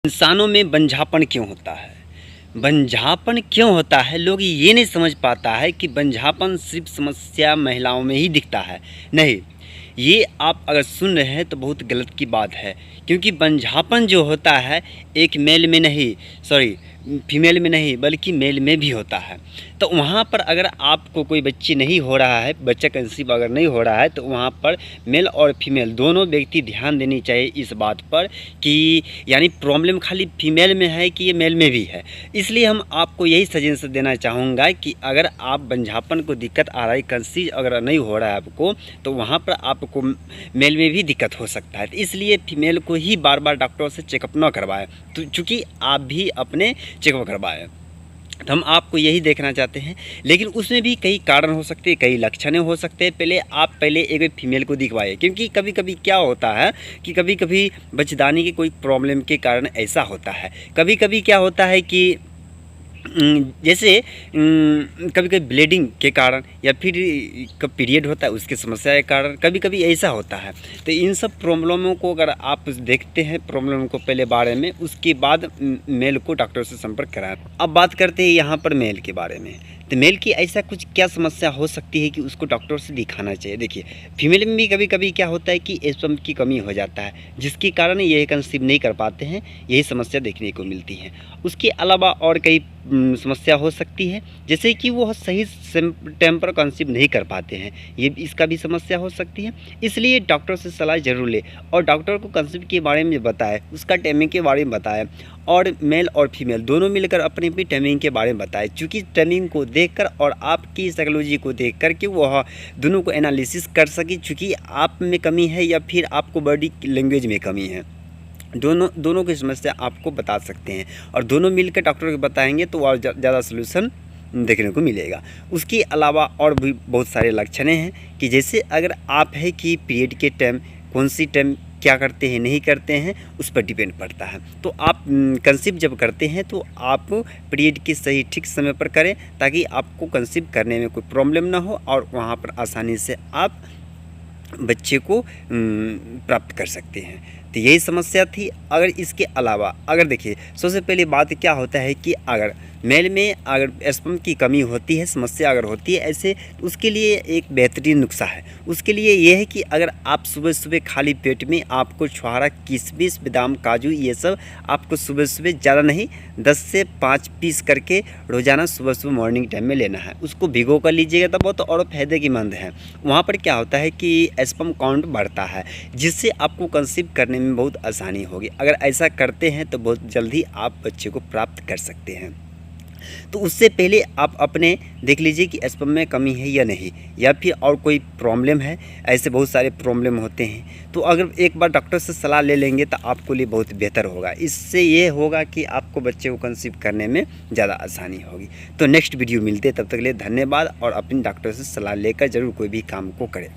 इंसानों में बंझापन क्यों होता है? बंझापन क्यों होता है? लोग ये नहीं समझ पाता है कि बंझापन सिर्फ समस्या महिलाओं में ही दिखता है। नहीं, ये आप अगर सुन रहे हैं तो बहुत गलत की बात है, क्योंकि बंझापन जो होता है एक मेल में नहीं, सॉरी, फीमेल में नहीं बल्कि मेल में भी होता है। तो वहाँ पर अगर आपको कोई बच्ची नहीं हो रहा है, बच्चा कंसीव अगर नहीं हो रहा है, तो वहाँ पर मेल और फीमेल दोनों व्यक्ति ध्यान देनी चाहिए इस बात पर कि यानी प्रॉब्लम खाली फीमेल में है कि ये मेल में भी है। इसलिए हम आपको यही सजेशन देना चाहूँगा कि अगर आप बंझापन को दिक्कत आ रहा है, कंसीव अगर नहीं हो रहा है आपको, तो वहाँ पर आपको मेल में भी दिक्कत हो सकता है। तो इसलिए फीमेल को ही बार बार डॉक्टर से चेकअप न करवाएं, तो चूँकि आप भी अपने चेकअप करवाएं। तो हम आपको यही देखना चाहते हैं, लेकिन उसमें भी कई कारण हो सकते हैं, कई लक्षण हो सकते हैं। पहले एक फीमेल को दिखवाइए, क्योंकि कभी कभी क्या होता है कि कभी कभी बच्चेदानी की कोई प्रॉब्लम के कारण ऐसा होता है। कभी कभी क्या होता है कि जैसे कभी कभी ब्लीडिंग के कारण, या फिर कब पीरियड होता है उसकी समस्या के कारण कभी कभी ऐसा होता है। तो इन सब प्रॉब्लमों को अगर आप देखते हैं, प्रॉब्लम को पहले बारे में, उसके बाद मेल को डॉक्टर से संपर्क कराएं। अब बात करते हैं यहाँ पर मेल के बारे में। तो मेल की ऐसा कुछ क्या समस्या हो सकती है कि उसको डॉक्टर से दिखाना चाहिए। देखिए, फीमेल में भी कभी कभी क्या होता है कि स्पर्म की कमी हो जाता है, जिसके कारण ये कंसीव नहीं कर पाते हैं। यही समस्या देखने को मिलती है। उसके अलावा और कई समस्या हो सकती है, जैसे कि वो सही टाइम पर कंसीव नहीं कर पाते हैं, ये इसका भी समस्या हो सकती है। इसलिए डॉक्टर से सलाह जरूर ले और डॉक्टर को कंसीव के बारे में बताएं, उसका टाइमिंग के बारे में बताएं, और मेल और फीमेल दोनों मिलकर अपनी अपनी टाइमिंग के बारे में बताएं। चूँकि टाइमिंग को देखकर और आपकी साइकोलॉजी को देख कर के वह दोनों को एनालिसिस कर सके, चूँकि आप में कमी है या फिर आपको बॉडी लैंग्वेज में कमी है। दोनों की समस्या आपको बता सकते हैं, और दोनों मिलकर डॉक्टर को बताएंगे तो और ज़्यादा सलूशन देखने को मिलेगा। उसके अलावा और भी बहुत सारे लक्षण हैं कि जैसे अगर आप है कि पीरियड के टाइम कौन सी टाइम क्या करते हैं नहीं करते हैं, उस पर डिपेंड पड़ता है। तो आप कंसीव जब करते हैं तो आप पीरियड के सही ठीक समय पर करें, ताकि आपको कंसीव करने में कोई प्रॉब्लम ना हो और वहाँ पर आसानी से आप बच्चे को प्राप्त कर सकते हैं। तो यही समस्या थी। अगर इसके अलावा अगर देखिए, सबसे पहली बात क्या होता है कि अगर मेल में अगर स्पर्म की कमी होती है, समस्या अगर होती है ऐसे, तो उसके लिए एक बेहतरीन नुस्खा है। उसके लिए ये है कि अगर आप सुबह सुबह खाली पेट में आपको छुहारा, किशमिश, बादाम, काजू, ये सब आपको सुबह सुबह ज़्यादा नहीं 10 से 5 पीस करके रोज़ाना सुबह सुबह मॉर्निंग टाइम में लेना है। उसको भिगो कर लीजिएगा तो बहुत और फ़ायदे की मंद है। वहाँ पर क्या होता है कि स्पर्म काउंट बढ़ता है, जिससे आपको कंसीव करने में बहुत आसानी होगी। अगर ऐसा करते हैं तो बहुत जल्दी आप बच्चे को प्राप्त कर सकते हैं। तो उससे पहले आप अपने देख लीजिए कि स्पर्म में कमी है या नहीं, या फिर और कोई प्रॉब्लम है। ऐसे बहुत सारे प्रॉब्लम होते हैं, तो अगर एक बार डॉक्टर से सलाह ले लेंगे तो आपको लिए बहुत बेहतर होगा। इससे ये होगा कि आपको बच्चे को कंसीव करने में ज़्यादा आसानी होगी। तो नेक्स्ट वीडियो मिलते, तब तक के लिए धन्यवाद, और अपने डॉक्टर से सलाह लेकर ज़रूर कोई भी काम को करें।